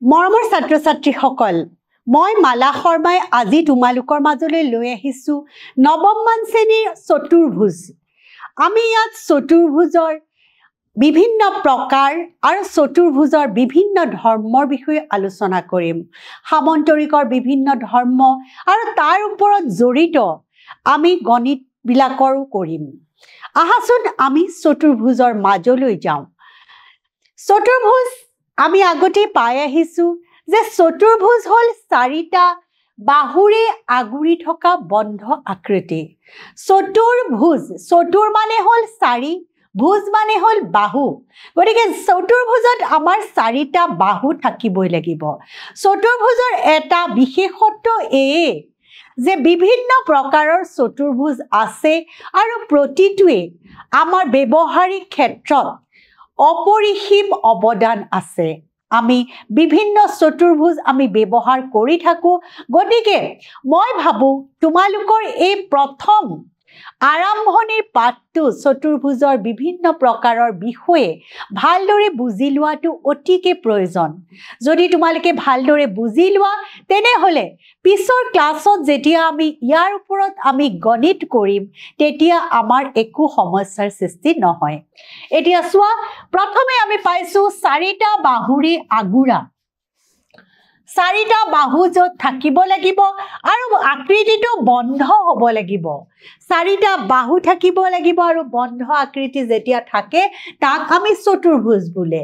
মৰমৰ ছাত্ৰ ছাত্ৰীসকল, মই মালা শৰ্মাই আজি তোমালোকৰ মাজলৈ লৈ আহিছোঁ নৱমমান শ্ৰেণীৰ চতুৰ্ভুজ। আমি ইয়াত চতুৰ্ভুজৰ বিভিন্ন প্ৰকাৰ আৰু চতুৰ্ভুজৰ বিভিন্ন ধৰ্মৰ বিষয়ে আলোচনা কৰিম। সামন্তৰিকৰ বিভিন্ন ধৰ্ম আৰু তাৰ ওপৰত জড়িত আমি গণিতবিলাকৰো কৰিম। আহাচোন আমি চতুৰ্ভুজৰ মাজলৈ যাওঁ। চতুৰ্ভুজ আমি আগতে পাই আহিছোঁ যে চতুৰ্ভুজ হ'ল চাৰিটা বাহুৰে আগুৰি থকা বন্ধ আকৃতি। চতুৰ্ভুজ, চতুৰ মানে হ'ল চাৰি, ভুজ মানে হ'ল বাহু। গতিকে চতুৰ্ভুজত আমাৰ চাৰিটা বাহু থাকিবই লাগিব। চতুৰ্ভুজৰ এটা বিশেষত্ব এয়ে যে বিভিন্ন প্ৰকাৰৰ চতুৰ্ভুজ আছে আৰু প্ৰতিটোৱে আমাৰ ব্যৱহাৰিক ক্ষেত্ৰত অপৰিসীম অৱদান আছে। আমি বিভিন্ন চতুৰ্ভুজ আমি ব্যৱহাৰ কৰি থাকোঁ। গতিকে মই ভাবোঁ তোমালোকৰ এই প্ৰথম আৰম্ভণিৰ পাঠটো চতুৰ্ভুজৰ বিভিন্ন প্ৰকাৰৰ বিষয়ে ভালদৰে বুজি লোৱাটো অতিকে প্ৰয়োজন। যদি তোমালোকে ভালদৰে বুজি লোৱা তেনেহ'লে পিছৰ ক্লাছত যেতিয়া আমি ইয়াৰ ওপৰত আমি গণিত কৰিম তেতিয়া আমাৰ একো সমস্যাৰ সৃষ্টি নহয়। এতিয়া চোৱা, প্ৰথমে আমি পাইছোঁ চাৰিটা বাহুৰে আগুৰা। চাৰিটা বাহু য'ত থাকিব লাগিব আৰু আকৃতিটো বন্ধ হ'ব লাগিব। চাৰিটা বাহু থাকিব লাগিব আৰু বন্ধ আকৃতি যেতিয়া থাকে তাক আমি চতুৰ্ভুজ বোলে।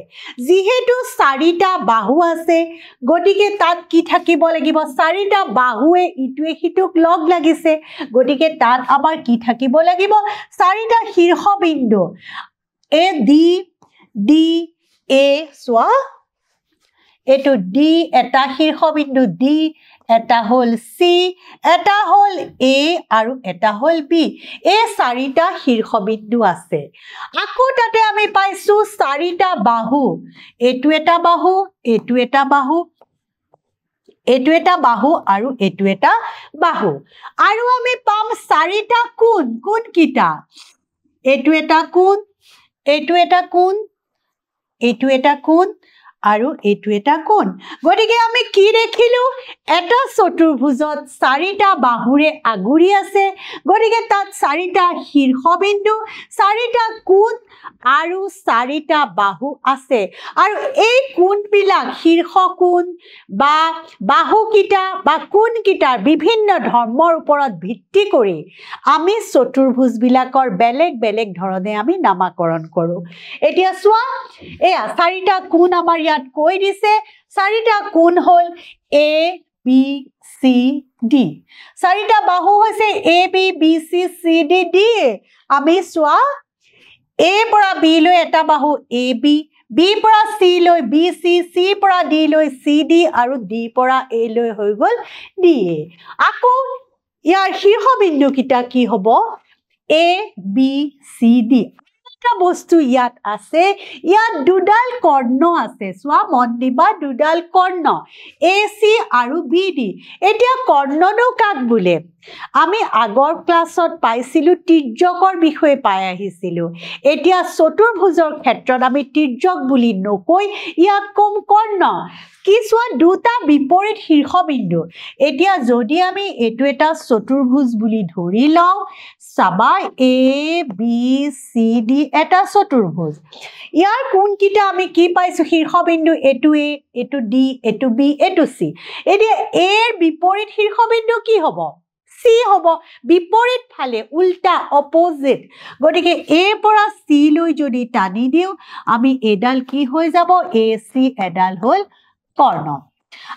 যিহেতু চাৰিটা বাহু আছে গতিকে তাত কি থাকিব লাগিব? চাৰিটা বাহুৱে ইটোৱে সিটোক লগ লাগিছে। গতিকে তাত আমাৰ কি থাকিব লাগিব? চাৰিটা শীৰ্ষবিন্দু এ ডি এ, চোৱা এইটো ডি, এটা শীৰ্ষবিন্দু ডি, এটা হ'ল চি, এটা হ'ল এ আৰু এটা হ'ল বি। এই চাৰিটা শীৰ্ষবিন্দু আছে। আকৌ তাতে আমি পাইছোঁ চাৰিটা বাহু। এইটো এটা বাহু, এইটো এটা বাহু, এইটো এটা বাহু আৰু এইটো এটা বাহু। আৰু আমি পাম চাৰিটা কোণ। কোণকেইটা এইটো এটা কোণ, এইটো এটা কোণ, এইটো এটা কোণ আৰু এইটো এটা কোণ। গতিকে আমি কি দেখিলোঁ? এটা চতুৰ্ভুজত চাৰিটা বাহুৰে আগুৰি আছে। গতিকে তাত চাৰিটা শীৰ্ষবিন্দু, চাৰিটা কোণ আৰু চাৰিটা বাহু আছে। আৰু এই কোণবিলাক শীৰ্ষ কোণ বা বাহুকেইটা বা কোণকেইটাৰ বিভিন্ন ধৰ্মৰ ওপৰত ভিত্তি কৰি আমি চতুৰ্ভুজবিলাকৰ বেলেগ বেলেগ ধৰণে আমি নামাকৰণ কৰোঁ। এতিয়া চোৱা, এয়া চাৰিটা কোণ আমাৰ ইয়াত কৈ দিছে। চাৰিটা কোণ হ'ল এ বি চি ডি। চাৰিটা বাহু হৈছে A B B C C D D A. আমি চোৱা, এ পৰা বি লৈ এটা বাহু এ বি, বি পৰা চি লৈ বি চি, চি পৰা ডি লৈ চি ডি আৰু ডি পৰা এ লৈ হৈ গ'ল ডি এ। আকৌ ইয়াৰ শীৰ্ষবিন্দুকেইটা কি হ'ব? A B C D. এটা বস্তু ইয়াত আছে, ইয়াত দুডাল কৰ্ণ আছে। চোৱা, মন দিবা, দুডাল কৰ্ণ এ চি আৰু বি ডি। এতিয়া কৰ্ণনো কাক বোলে? আমি আগৰ ক্লাছত পাইছিলোঁ, তিৰ্যকৰ বিষয়ে পাই আহিছিলোঁ। এতিয়া চতুৰ্ভুজৰ ক্ষেত্ৰত আমি তিৰ্যক বুলি নকৈ ইয়াক কম কৰ্ণ। কি চোৱা, দুটা বিপৰীত শীৰ্ষবিন্দু। এতিয়া যদি আমি এইটো এটা চতুৰ্ভুজ বুলি ধৰি লওঁ, চাবা এ বি চি ডি এটা চতুৰ্ভুজ। ইয়াৰ কোণকেইটা আমি কি পাইছোঁ? শীৰ্ষবিন্দু এইটো এ, এইটো ডি, এইটো বি, এইটো চি। এতিয়া এৰ বিপৰীত শীৰ্ষবিন্দু কি হ'ব? চি হ'ব। বিপৰীত ফালে, উল্টা, অপজিট। গতিকে এ পৰা চি লৈ যদি টানি দিওঁ আমি এডাল কি হৈ যাব? এ চি এডাল হ'ল কৰ্ণ।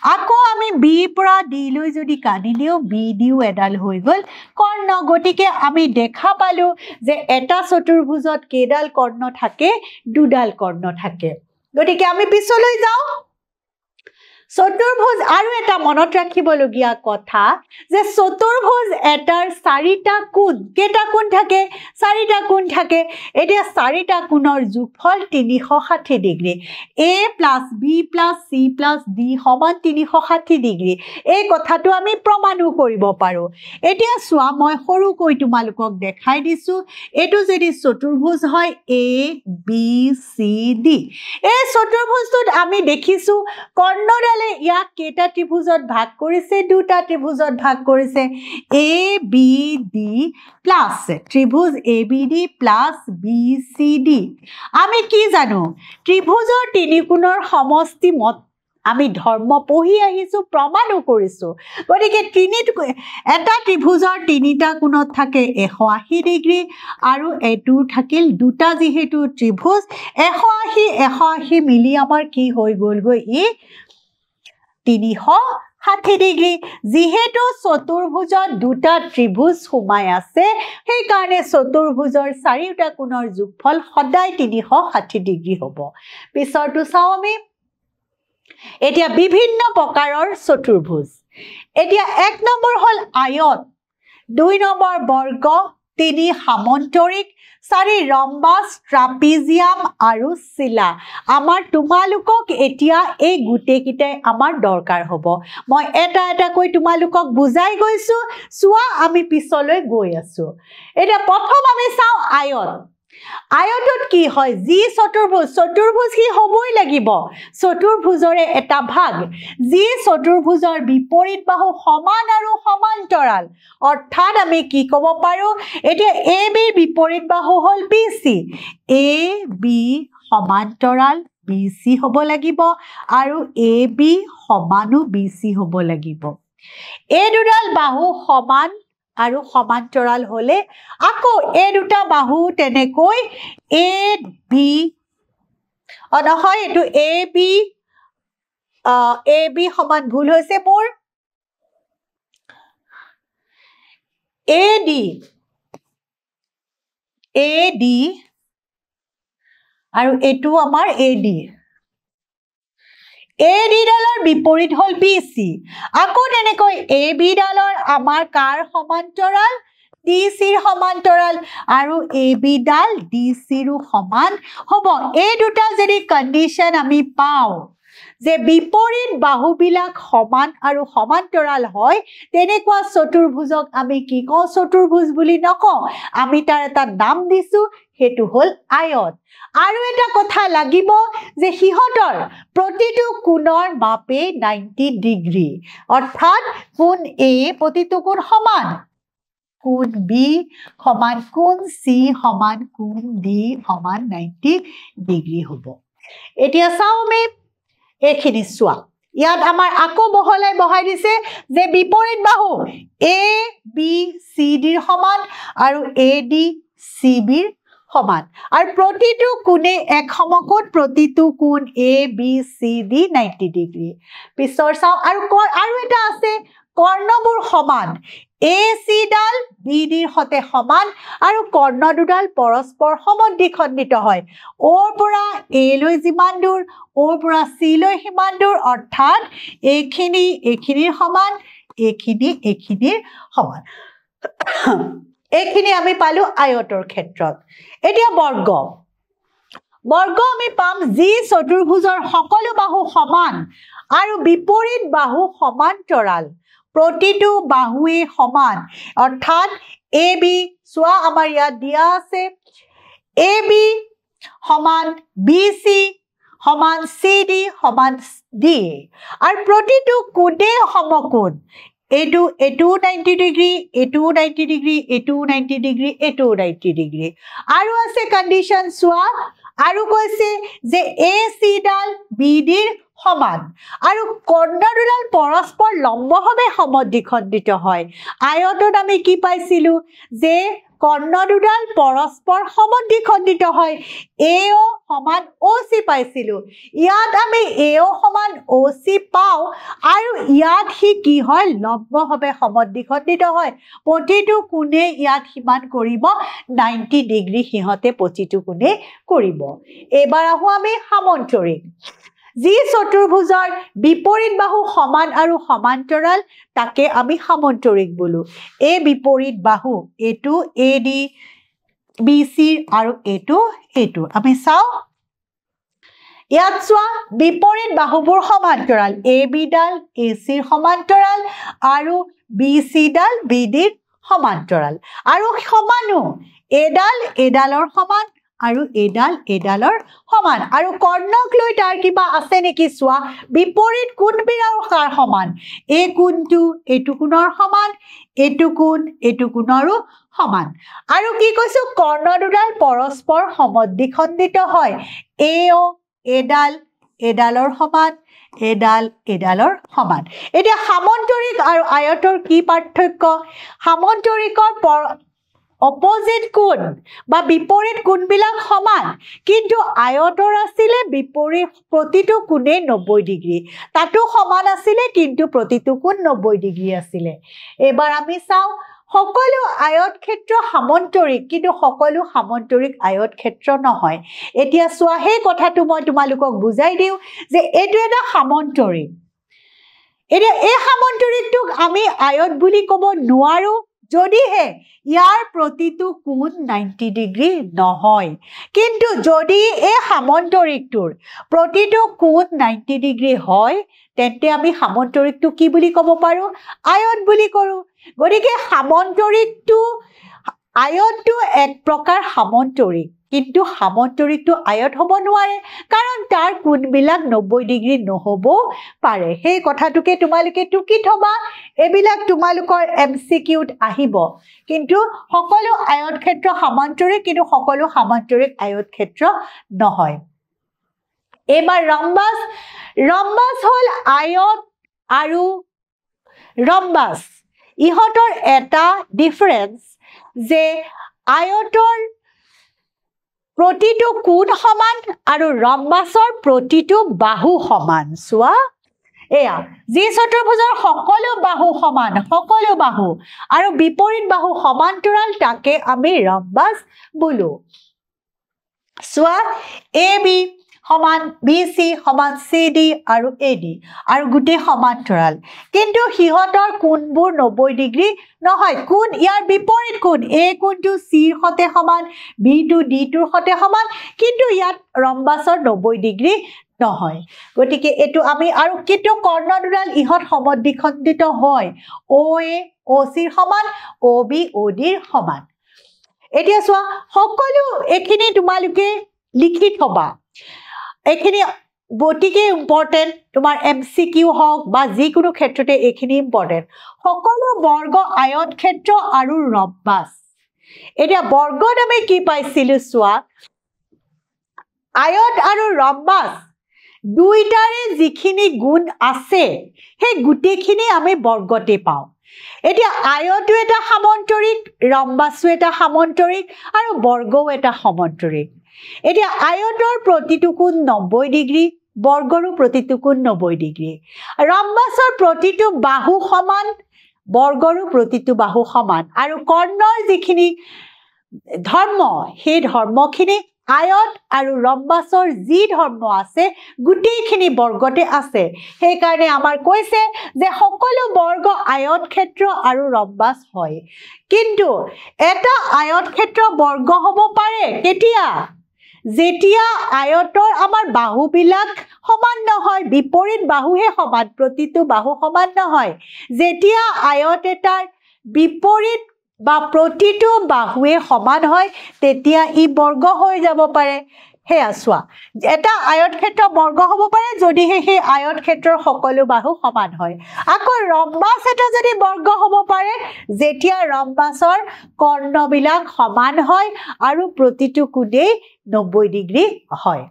আকৌ আমি বি পৰা ডি লৈ যদি টানি দিওঁ বি ডিও এডাল হৈ গ'ল কৰ্ণ। গতিকে আমি দেখা পালোঁ যে এটা চতুৰ্ভুজত কেইডাল কৰ্ণ থাকে? দুডাল কৰ্ণ থাকে। গতিকে আমি পিছলৈ যাওঁ। চতুৰ্ভুজ আৰু এটা মনত ৰাখিবলগীয়া কথা যে চতুৰ্ভুজ এটাৰ চাৰিটা কোণ কেইটা কোণ থাকে চাৰিটা কোণ থাকে এতিয়া চাৰিটা কোণৰ যোগফল 360 degree a + b + c + d = 360 degree এই কথাটো আমি প্ৰমাণো কৰিব পাৰো এতিয়া চোৱা মই সৰুকৈ তোমালোকক দেখাই দিছো এটো যদি চতুৰ্ভুজ হয় a b c d এই চতুৰ্ভুজটোত আমি দেখিছো কৰ্ণডালে ইয়াক কেইটা ত্ৰিভুজত ভাগ কৰিছে দুটা ত্ৰিভুজত ভাগ কৰিছে a b d প্লাস ত্ৰিভুজ a b d plus b c d আমি কি জানো ত্ৰিভুজৰ তিনি কোণৰ সমষ্টি মত আমি ধৰ্ম পঢ়ি আহিছো প্ৰমাণো কৰিছো গতিকে এটা ত্ৰিভুজৰ তিনিটা কোণত থাকে 180 ডিগ্ৰী আৰু এটো থাকিল দুটা যেহেতু ত্ৰিভুজ 180 মিলি আমাৰ কি হৈ গলগৈ ই 360 ডিগ্ৰী যেহেতু চতুৰ্ভুজত দুটা ত্ৰিভুজ সোমাই আছে সেই কাৰণে চতুৰ্ভুজৰ চাৰিটা কোণৰ যোগফল সদায় 360 ডিগ্ৰী হ'ব পিছৰটো চাও আমি এতিয়া বিভিন্ন প্ৰকাৰৰ চতুৰ্ভুজ এতিয়া 1 নম্বৰ হল আয়ত 2 নম্বৰ বৰ্গ 3 সামন্তৰিক 4 ৰম্বাস ট্ৰাপিজিয়াম আৰু চিলা আমাৰ তোমালোকক এতিয়া এই গুটেকিটাই আমাৰ দৰকাৰ হ'ব মই এটা এটা কৈ তোমালোকক বুজাই গৈছো সোৱা আমি পিছলৈ গৈ আছো এটা প্ৰথম আমি চাও আয়ত আয়তত কি হয় যি চতুৰ্ভুজ কি হ'বই লাগিব চতুৰ্ভুজৰে এটা ভাগ যি চতুৰ্ভুজৰ বিপৰীত বাহু সমান আৰু সমান্তৰাল অৰ্থাৎ আমি কি ক'ব পাৰো এতিয়া AB বিপৰীত বাহু হল BC AB সমান্তৰাল BC হ'ব লাগিব আৰু AB সমানো BC হ'ব লাগিব এই দুডাল বাহু সমান আৰু সমান্তৰাল হলে আকৌ এই দুটা বাহু তেনেকৈ AB নহয় এটো AB সমান ভুল হৈছে মোৰ AD আৰু এটো আমাৰ AD AD ডালৰ বিপৰীত হল BC আকৌ তেনেকৈ AB ডালৰ আমাৰ কাৰ সমান্তৰাল DC ৰ সমান্তৰাল আৰু AB ডাল DC ৰ সমান হ'ব এই দুটা যদি কন্ডিশন আমি পাও যে বিপৰীত বাহুবিলাক সমান আৰু সমান্তৰাল হয় তেনেকুৱা চতুৰ্ভুজক আমি কি কওঁ চতুৰ্ভুজ বুলি নকওঁ আমি তাৰ এটা নাম দিছো হেতু হল আয়ত আৰু এটা কথা লাগিব যে হিহতৰ প্ৰতিটো কোণৰ মাপে 90 ডিগ্ৰী অৰ্থাৎ কোণ A প্ৰতিটো কোণ সমান কোণ B সমান কোণ C সমান কোণ D সমান 90 ডিগ্ৰী হ'ব এতিয়া চাও আমি এখিনি চোৱা ইয়াত আমাৰ আকৌ বহাই দিছে যে বিপৰীত বাহু A B C D ৰ সমান আৰু AD CB ৰ সমান আৰু প্ৰতিটো কোণে এক সমকোণ প্ৰতিটো কোণ A B C D 90 degree পিছৰ চাও আৰু এটা আছে কৰ্ণবোৰ সমান AC ডাল BD ৰ সতে সমান আৰু কৰ্ণ দুডাল পৰস্পৰ সমদ্বিখণ্ডিত হয় ওৰ পৰা A লৈ যিমান দূৰ ওৰ পৰা C লৈ সিমান দূৰ অৰ্থাৎ এইখিনিৰ সমান এইখিনিৰ সমান এইখিনি আমি পালো আয়তৰ ক্ষেত্ৰত এতিয়া বৰ্গ আমি পাম যি চতুৰ্ভুজৰ সকলো বাহু সমান আৰু বিপৰীত বাহু সমান্তৰাল প্ৰতিটো বাহুৱে সমান অৰ্থাৎ AB সোৱা আমাৰ ইয়াত দিয়া আছে AB সমান BC সমান CD সমান DA আৰু প্ৰতিটো কোণে সমকোণ এটো 90 ডিগ্ৰী এটো 90 ডিগ্ৰী এটো 90 ডিগ্ৰী এটো 90 ডিগ্ৰী আৰু আছে কন্ডিশন সোৱা আৰু কৈছে যে AC ডাল BD ৰ সমান আৰু কৰ্ণ দুডাল পৰস্পৰ লম্বভাৱে সমদ্বিখণ্ডিত হয় আয়তত আমি কি পাইছিলো যে কৰ্ণ দুডাল পৰস্পৰ সমদ্বিখণ্ডিত হয় AO সমান OC পাইছিলো ইয়াত আমি AO সমান OC পাও আৰু ইয়াত কি হয় লম্বভাৱে সমদ্বিখণ্ডিত হয় প্ৰতিটো কোণে ইয়াত সমান কৰিব 90 ডিগ্ৰী হিহতে প্ৰতিটো কোণে কৰিব এবাৰ আহো আমি সামন্তৰিক যি চতুৰ্ভুজৰ বিপৰীত বাহু সমান আৰু সমান্তৰাল তাকে আমি সামন্তৰিক বোলো এই বিপৰীত বাহু এটো AD BC আৰু এটো আমি চাও ইয়াত চোৱা বিপৰীত বাহুবোৰ সমান্তৰাল AB ডাল AC ৰ সমান্তৰাল আৰু BC ডাল BD ৰ সমান্তৰাল আৰু সমানো এডালৰ সমান আৰু এডালৰ সমান আৰু কৰ্ণক লৈ তাৰ কিবা আছে নেকি চোৱা বিপৰীত কোণবিলাক কাৰ সমান এই কোণটো এইটো কোণৰ সমান এইটো কোণৰো সমান আৰু কি কৈছো কৰ্ণ দুডাল পৰস্পৰ সমদ্বিখণ্ডিত হয় AO এডালৰ সমান এডালৰ সমান এতিয়া সামন্তৰিক আৰু আয়তৰ কি পাৰ্থক্য সামন্তৰিকৰ অপোজিট কোণ বা বিপৰীত কোণবিলাক সমান কিন্তু আয়তৰ আছিল বিপৰীত প্ৰতিটো কোণে 90 ডিগ্ৰী তাতো সমান আছিল কিন্তু প্ৰতিটো কোণ 90 ডিগ্ৰী আছিল এবাৰ আমি চাও সকলো আয়ত ক্ষেত্ৰ সামন্তৰিক কিন্তু সকলো সামন্তৰিক আয়ত ক্ষেত্ৰ নহয় এতিয়া চোৱা হে কথাটো মই তোমালোকক বুজাই দিও যে এটো এটা সামন্তৰিক এতিয়া এই সামন্তৰিকটোক আমি আয়ত বুলি ক'ব নোৱাৰো যদিহে ইয়াৰ প্ৰতিটো কোণ 90 ডিগ্ৰী নহয় কিন্তু যদি এই সামন্তৰিকটোৰ প্ৰতিটো কোণ 90 ডিগ্ৰী হয় তেন্তে আমি সামন্তৰিকটো কি বুলি ক'ব পাৰো আয়ত বুলি কৰো গতিকে সামন্তৰিকটো আয়তটো এক প্ৰকাৰ সামন্তৰিক কিন্তু সামন্তৰিকটো আয়ত হ'ব নোৱাৰে কাৰণ তাৰ কোণবিলাক 90 ডিগ্ৰী নহব পাৰে সেই কথাটোকে তোমালোকে টুকি থবা এবিলাক তোমালোকৰ MCQত আহিব কিন্তু সকলো আয়ত ক্ষেত্ৰ সামান্তৰিক কিন্তু সকলো সামান্তৰিক আয়ত ক্ষেত্ৰ নহয় এবাৰ ৰম্বাস হল আয়ত আৰু ৰম্বাস ইহতৰ এটা ডিফাৰেন্স যে আয়তৰ প্ৰতিটো কোণ সমান আৰু ৰম্বাসৰ প্ৰতিটো বাহু সমান চোৱা এয়া যি চতুৰ্ভুজৰ সকলো বাহু সমান সকলো বাহু আৰু বিপৰীত বাহু সমান্তৰাল তাকে আমি ৰম্বাস বোলো চোৱা AB সমান BC সমান CD আৰু AD আৰু গুটি সমান্তৰাল কিন্তু হিহতৰ কোণবোৰ 90 ডিগ্ৰী নহয় কোণ ইয়াৰ বিপৰীত কোণ A কোণটো C ৰ সতে সমান B টো D টোৰ সতে সমান কিন্তু ইয়াত ৰম্বাসৰ 90 ডিগ্ৰী নহয় গতিকে এটো আমি আৰু কিটো কৰ্ণ দুডাল ইহত সমদ্বিখণ্ডিত হয় OA OC ৰ সমান OB OD ৰ সমান এতিয়া চোৱা সকলো এখিনি তোমালোকে লিখি থবা এখিনি বটিকে ইম্পৰ্টেন্ট তোমাৰ MCQ হওক বা যিকোনো ক্ষেত্ৰতে এখিনি ইম্পৰ্টেন্ট সকলো বৰ্গ আয়ত ক্ষেত্ৰ আৰু ৰম্বাস এতিয়া বৰ্গত আমি কি পাইছিলো চোৱা আয়ত আৰু ৰম্বাস দুইটাৰে যিখিনি গুণ আছে সেই গুটিখিনি আমি বৰ্গতে পাওঁ এতিয়া আয়তো এটা সামন্তৰিক ৰম্বাসো এটা সামন্তৰিক আৰু বৰ্গও এটা সামন্তৰিক এতিয়া আয়তৰ প্ৰতিটো কোণ 90 ডিগ্ৰী বৰ্গৰো প্ৰতিটো কোণ 90 ডিগ্ৰী ৰম্বাসৰ প্ৰতিটো বাহু সমান বৰ্গৰো প্ৰতিটো বাহু সমান আৰু কৰ্ণৰ যিখিনি ধৰ্ম সেই ধৰ্মখিনি আয়ত আৰু ৰম্বাসৰ যি ধৰ্ম আছে গুটিখিনি বৰ্গতে আছে সেই কাৰণে আমাৰ কৈছে যে সকলো বৰ্গ আয়ত ক্ষেত্ৰ আৰু ৰম্বাস হয় কিন্তু এটা আয়ত ক্ষেত্ৰ বৰ্গ হ'ব পাৰে কেতিয়া যেতিয়া আয়তৰ আমাৰ বাহুবিলাক সমান নহয় বিপৰীত বাহুহে সমান প্ৰতিটো বাহু সমান নহয় যেতিয়া আয়ত এটাৰ বিপৰীত বা প্ৰতিটো বাহুৱে সমান হয় তেতিয়া ই বৰ্গ হৈ যাব পাৰে হেয়া চোৱা এটা আয়ত ক্ষেত্ৰ বৰ্গ হ'ব পাৰে যদিহে সেই আয়ত ক্ষেত্ৰৰ সকলো বাহু সমান হয় আকৌ ৰম্বাস এটা যদি বৰ্গ হ'ব পাৰে যেতিয়া ৰম্বাসৰ কৰ্ণবিলাক সমান হয় আৰু প্ৰতিটো কোণেই 90 ডিগ্ৰী হয়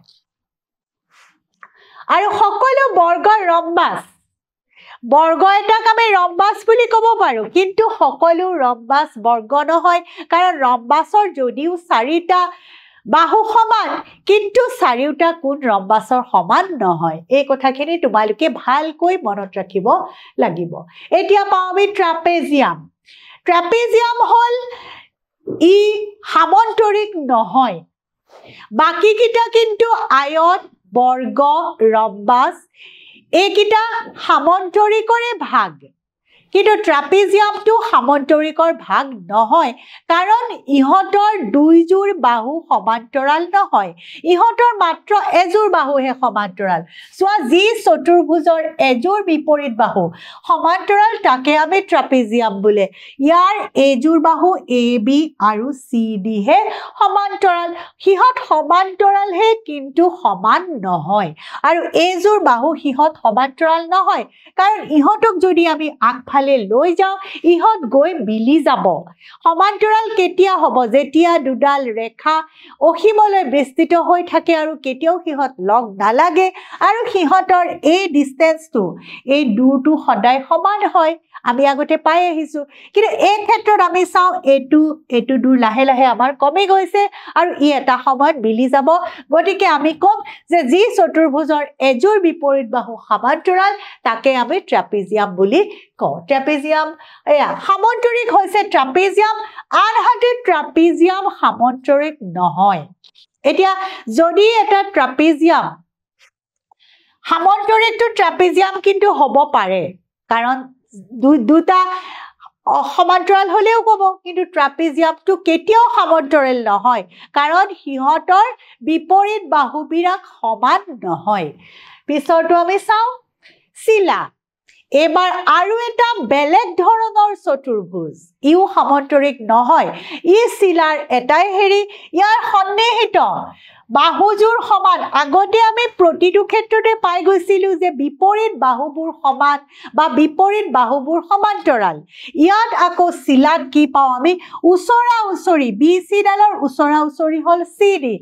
আৰু সকলো বৰ্গৰ ৰম্বাস বৰ্গ এটাক আমি ৰম্বাস বুলি ক'ব পাৰো কিন্তু সকলো ৰম্বাস বৰ্গ নহয় কাৰণ ৰম্বাসৰ যদিও 4টা বাহু সমান কিন্তু 4টা কোণ ৰম্বাসৰ সমান নহয় এই কথাখিনি তোমালোকে ভালকৈ মনত ৰাখিব লাগিব এতিয়া পাওঁ আমি ট্ৰাপেজিয়াম হল ই সামন্তৰিক নহয় বাকি কিটা কিন্তু আয়ত বৰ্গ ৰম্বাস এইকেইটা সামন্তৰিকৰে ভাগ কিন্তু ট্ৰাপিজিয়ামটো সামন্তৰিকৰ ভাগ নহয় কাৰণ ইহঁতৰ দুইযোৰ বাহু সমান্তৰাল নহয় ইহঁতৰ মাত্ৰ এযোৰ বাহুহে সমান্তৰাল চোৱা যি চতুৰ্ভুজৰ এযোৰ বিপৰীত বাহু সমান্তৰাল তাকে আমি ট্ৰাপিজিয়াম বোলে ইয়াৰ এযোৰ বাহু এ বি আৰু চি ডি হে সমান্তৰাল সিহঁত সমান্তৰাল হে কিন্তু সমান নহয় আৰু এযোৰ বাহু সিহঁত সমান্তৰাল নহয় কাৰণ ইহঁতক যদি আমি আগফালে লৈ যাও ইহঁত গৈ মিলি যাব সমান্তৰাল কেতিয়া হ'ব যেতিয়া দুডাল ৰেখা অসীমলৈ বিস্তৃত হৈ থাকে আৰু কেতিয়াও সিহঁত লগ নালাগে আৰু সিহঁতৰ এই ডিসটেন্সটো এই দূৰটো সদায় সমান হয় আমি আগতে পাই আহিছো কিন্তু এই ক্ষেত্ৰত আমি চাও এটো দূৰ লাহে লাহে আমাৰ কমি গৈছে আৰু ই এটা সময়ত মিলি যাব গতিকে আমি কম যে যি চতুৰ্ভুজৰ এযোৰ বিপৰীত বাহু সমান্তৰাল তাকে আমি ট্ৰাপিজিয়াম বুলি কওঁ ট্ৰাপিজিয়াম এয়া সামন্তৰিক হৈছে ট্ৰাপিজিয়াম আনহাতে ট্ৰাপিজিয়াম সামন্তৰিক নহয় এতিয়া যদি এটা ট্ৰাপিজিয়াম সামন্তৰিকটো ট্ৰাপিজিয়াম কিন্তু হ'ব পাৰে কাৰণ দুটা সমান্তৰাল হলেও ক'ব কিন্তু ট্ৰাপিজিয়ামটো কেতিয়াও সমান্তৰাল নহয় কাৰণ সিহঁতৰ বিপৰীত বাহুবিলাক সমান নহয় পিছৰটো আমি চাও শিলা এবাৰ আৰু এটা বেলেগ ধৰণৰ চতুৰ্ভুজ ইও সমান্তৰিক নহয় ই শিলাৰ এটাই হেৰি ইয়াৰ সন্নিহিত বাহুযোৰ সমান আগতে আমি প্ৰতিটো ক্ষেত্ৰতে পাই গৈছিলো যে বিপৰীত বাহুবোৰ সমান বা বিপৰীত বাহুবোৰ সমান্তৰাল ইয়াত আকৌ শিলাত কি পাও আমি উচৰা উচৰি বি সি ডালৰ উচৰা উচৰি হল সি ডি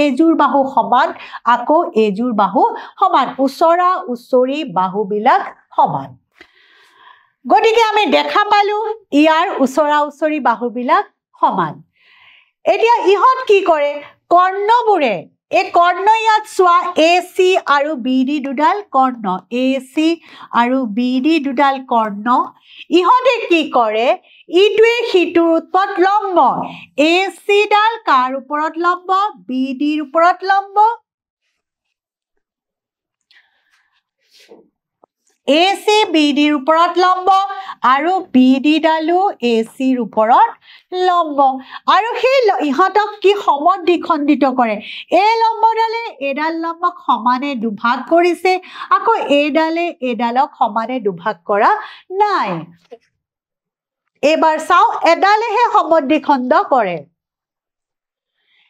এযোৰ বাহু সমান আকৌ এযোৰ বাহু সমান উচৰা উচৰি বাহুবিলাক সমান গতিকে আমি দেখা পালো ইয়াৰ উচৰা উচৰি বাহুবিলাক সমান এতিয়া ইহঁত কি কৰে কৰ্ণবোৰে এই কৰ্ণ ইয়াত চোৱা এ সি আৰু বি ডি দুডাল কৰ্ণ এ সি আৰু বি ডি দুডাল কৰ্ণ ইহঁতে কি কৰে ইটোৱে সিটোৰ ওপৰত লম্ব এ সি ডাল কাৰ ওপৰত লম্ব বি ডিৰ ওপৰত লম্ব এ সি বি ডিৰ ওপৰত লম্ব আৰু বি ডি ডালো এ সিৰ ওপৰত লম্ব আৰু সেই ইহঁতক কি সমদ্বিখণ্ডিত কৰে এই লম্বডালে এডাল লম্বক সমানে দুভাগ কৰিছে আকৌ এইডালে এডালক সমানে দুভাগ কৰা নাই এবাৰ চাও এডালেহে সমদ্বিখণ্ড কৰে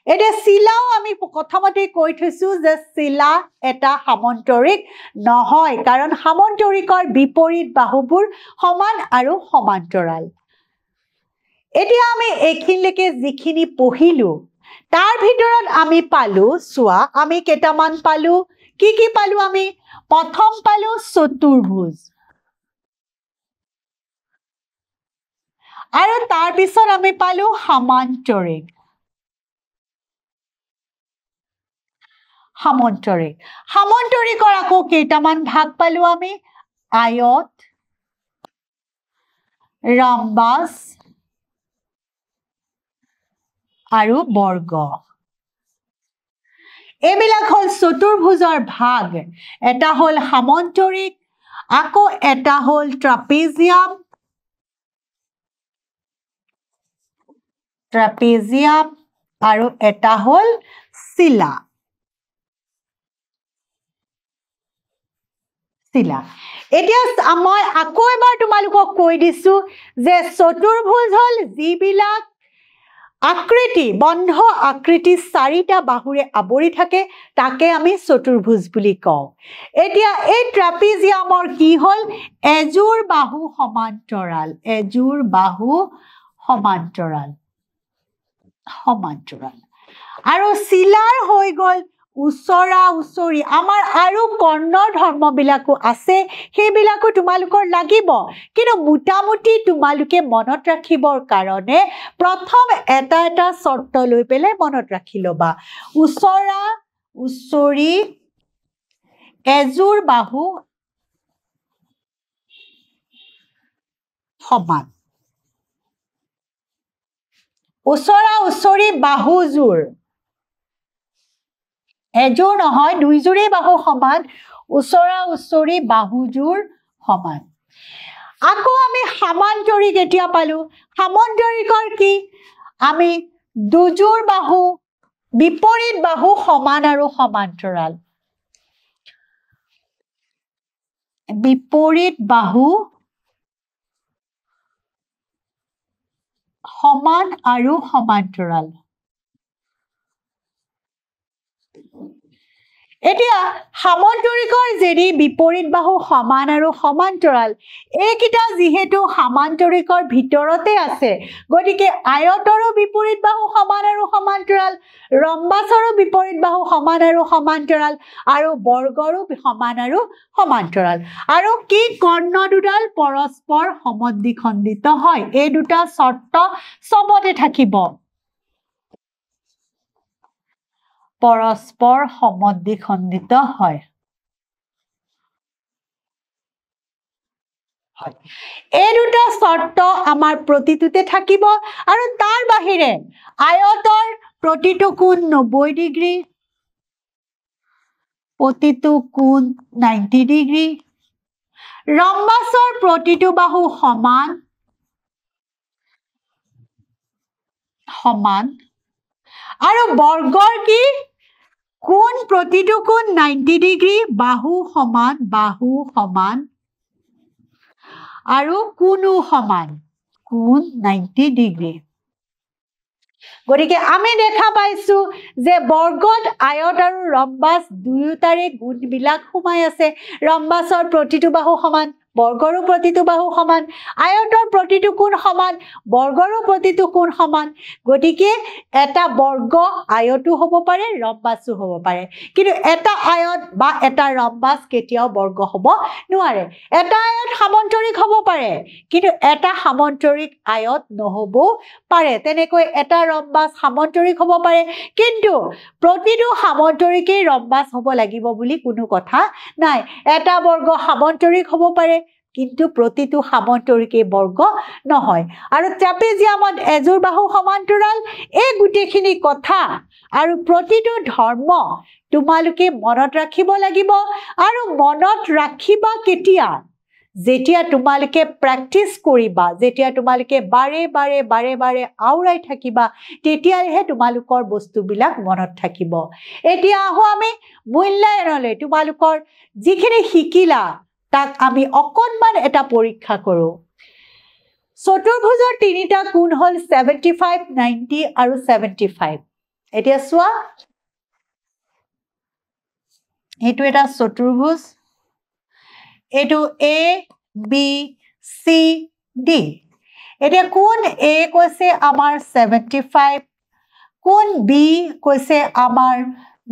এটা শিলাও আমি প্ৰথমতে কৈ থৈছো যে শিলা এটা সামন্তৰিক নহয় কাৰণ সামন্তৰিকৰ বিপৰীত বাহুবোৰ সমান আৰু সমান্তৰাল এতিয়া আমি এইখিনিলৈকে যিখিনি পঢ়িলো তাৰ ভিতৰত আমি পালো চোৱা আমি কেইটামান পালো কি পালো আমি প্ৰথম পালো চতুৰ্ভুজ আৰু তাৰ পিছত আমি পালো সামান্তৰিক সামন্তৰিকৰ আকৌ কেইটামান ভাগ পালো আমি আয়ত ৰম্বাস আৰু বৰ্গ এইবিলাক হল চতুৰ্ভুজৰ ভাগ এটা হল সামন্তৰিক আকৌ এটা হল ট্ৰাপিজিয়াম আৰু এটা হল শিলা এতিয়া মই আকৌ এবাৰ তোমালোকক কৈ দিছো যে চতুৰ্ভুজ হল যিবিলাক আকৃতি বন্ধ আকৃতি চাৰিটা বাহুৰে আৱৰি থাকে তাকে আমি চতুৰ্ভুজ বুলি কওঁ এতিয়া এই ট্ৰাপিজিয়ামৰ কি হল এযোৰ বাহু সমান্তৰাল আৰু শিলাৰ হৈ গল উচৰা উচৰি আমাৰ আৰু কৰ্ণৰ ধৰ্মবিলাকো আছে সেইবিলাকো তোমালোকৰ লাগিব কিন্তু মোটামুটি তোমালোকে মনত ৰাখিবৰ কাৰণে প্ৰথম এটা এটা শৰ্ত লৈ পেলাই মনত ৰাখি লবা উচৰা উচৰি এযোৰ বাহু সমান উচৰা উচৰি বাহুযোৰ এযোৰ নহয় দুইযোৰেই বাহু সমান ওচৰা ওচৰি বাহুযোৰ সমান আকৌ আমি সামান্তৰিক এতিয়া পালো সামান্তৰিকৰ কি আমি দুযোৰ বাহু বিপৰীত বাহু সমান আৰু সমান্তৰাল বিপৰীত বাহু সমান আৰু সমান্তৰাল এতিয়া সামান্তৰিকৰ যদি বিপৰীত বাহু সমান আৰু সমান্তৰাল এইকিটা যিহেতু সামান্তৰিকৰ ভিতৰতে আছে গতিকে আয়তৰো বিপৰীত বাহু সমান আৰু সমান্তৰাল ৰম্বাসৰো বিপৰীত বাহু সমান আৰু সমান্তৰাল আৰু বৰ্গৰো সমান আৰু সমান্তৰাল আৰু কি কৰ্ণ দুডাল পৰস্পৰ সমদ্বিখণ্ডিত হয় এই দুটা শৰ্ত সবতে থাকিব পৰস্পৰ সমদ্বিখণ্ডিত হয় এই দুটা শৰ্ত আমাৰ প্ৰতিটোতে থাকিব আৰু তাৰ বাহিৰে আয়তৰ প্ৰতিটো কোণ 90 ডিগ্ৰী প্ৰতিটো কোণ 90 ডিগ্ৰী ৰম্বাসৰ প্ৰতিটো বাহু সমান সমান আৰু বৰ্গৰ কি কোণ প্ৰতিটো কোণ 90 ডিগ্ৰী বাহু সমান আৰু কোণো সমান কোণ 90 ডিগ্ৰী গতিকে আমি দেখা পাইছো যে বৰ্গত আয়ত আৰু ৰম্বাস দুয়োটাৰে গুণবিলাক সোমাই আছে ৰম্বাসৰ প্ৰতিটো বাহু সমান বৰ্গৰো প্ৰতিটো বাহু সমান আয়তৰ প্ৰতিটো কোণ সমান বৰ্গৰো প্ৰতিটো কোণ সমান গতিকে এটা বৰ্গ আয়তো হ'ব পাৰে ৰম্বাসো হ'ব পাৰে কিন্তু এটা আয়ত বা এটা ৰম্বাস কেতিয়াও বৰ্গ হ'ব নোৱাৰে এটা আয়ত সামান্তৰিক হ'ব পাৰে কিন্তু এটা সামান্তৰিক আয়ত নহ'ব পাৰে তেনেকৈ এটা ৰম্বাস সামান্তৰিক হ'ব পাৰে কিন্তু প্ৰতিটো সামান্তৰিকেই ৰম্বাস হ'ব লাগিব বুলি কোনো কথা নাই এটা বৰ্গ সামান্তৰিক হ'ব পাৰে কিন্তু প্ৰতিটো সামান্তৰিকেই বৰ্গ নহয় আৰু ট্ৰাপিজিয়ামত এযোৰ বাহু সমান্তৰাল এই গুটেখিনি কথা আৰু প্ৰতিটো ধৰ্ম তোমালোকে মনত ৰাখিব লাগিব আৰু মনত ৰাখিবা কেতিয়া যেতিয়া তোমালোকে প্ৰেক্টিস কৰিবা যেতিয়া তোমালোকে বাৰে বাৰে আউৰাই থাকিবা তেতিয়াহে তোমালোকৰ বস্তুবিলাক মনত থাকিব এতিয়া আহো আমি মূল্যায়নলৈ তোমালোকৰ যিখিনি শিকিলা তাক আমি অকণমান এটা পৰীক্ষা কৰো চতুৰ্ভুজৰ তিনিটা কোণ হল 75 90 আৰু 75 এতিয়া চোৱা এটো এটা চতুৰ্ভুজ এটো A B C D এতিয়া কোণ A কৈছে আমাৰ 75 কোণ B কৈছে আমাৰ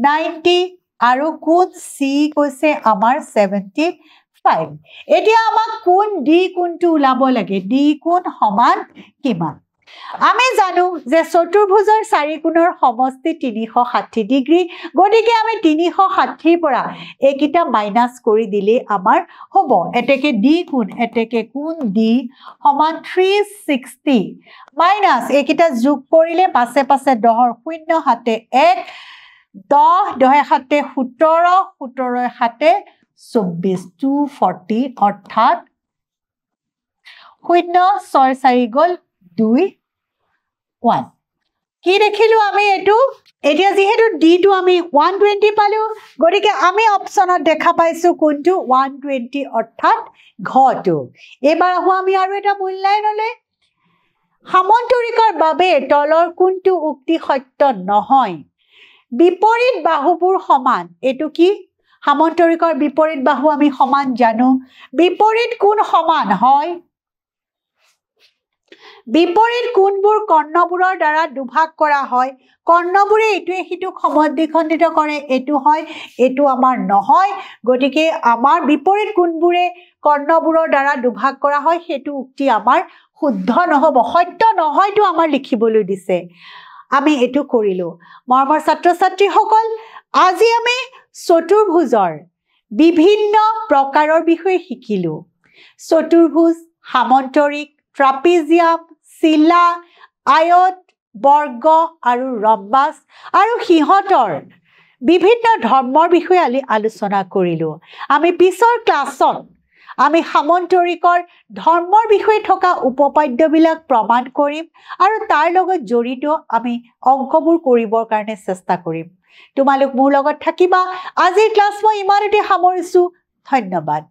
90 আৰু কোণ C কৈছে আমাৰ 75 এতিয়া আমাক কোণ D কোণটো ওলাব লাগে D কোণ সমান কিমান আমি জানো যে চতুৰ্ভুজৰ চাৰি কোণৰ সমষ্টি 360 ডিগ্ৰী গতিকে আমি 360 পৰা এইকিটা মাইনাস কৰি দিলে আমাৰ হ'ব এতেকে D কোণ এতেকে কোণ D সমান 360 মাইনাস এইকিটা যোগ কৰিলে পাছে পাছে 10 শূন্য হাতে 1 10 10 হাতে 17 17 হাতে 24 240 অৰ্থাৎ শূন্য 6 4 গল 2 1 কি দেখিলো আমি এটো এতিয়া যেহেতু D টো আমি 120 পালো গতিকে আমি অপচনত দেখা পাইছো কোনটো 120 অৰ্থাৎ ঘটো এবাৰ আহো আমি আৰু এটা মূল্যায়নলে সামান্তৰিকৰ বাবে তলৰ কোনটো উক্তি সত্য নহয় বিপৰীত বাহুবোৰ সমান এটো কি সামান্তৰিকৰ বিপৰীত বাহু আমি সমান জানো বিপৰীত কোণ সমান হয় বিপৰীত কোণবোৰ কৰ্ণবোৰৰ দ্বাৰা দুভাগ কৰা হয় কৰ্ণবোৰে এটোৱে হিতুক সমদ্বিখণ্ডিত কৰে এটো হয় এটো আমাৰ নহয় গতিকে আমাৰ বিপৰীত কোণবোৰে কৰ্ণবোৰৰ দ্বাৰা দুভাগ কৰা হয় হেতু উক্তি আমাৰ শুদ্ধ নহব সত্য নহয়টো আমাৰ লিখিবলৈ দিছে আমি এটো কৰিলো মৰমৰ ছাত্ৰ ছাত্ৰী সকল আজি আমি চতুৰ্ভুজৰ বিভিন্ন প্ৰকাৰৰ বিষয়ে শিকিলো চতুৰ্ভুজ সামান্তৰিক ট্ৰাপিজিয়াম চিলা আয়ত বৰ্গ আৰু ৰম্বাস আৰু হিহতৰ বিভিন্ন ধৰ্মৰ বিষয়ে আলোচনা কৰিলোঁ আমি পিছৰ ক্লাছত আমি সামন্তৰিকৰ ধৰ্মৰ বিষয়ে থকা উপপাদ্যবিলাক প্ৰমাণ কৰিম আৰু তাৰ লগত জড়িত আমি অংকবোৰ কৰিবৰ কাৰণে চেষ্টা কৰিম তোমালোক মোৰ লগত থাকিবা আজিৰ ক্লাছ মই ইমানতে সামৰিছোঁ ধন্যবাদ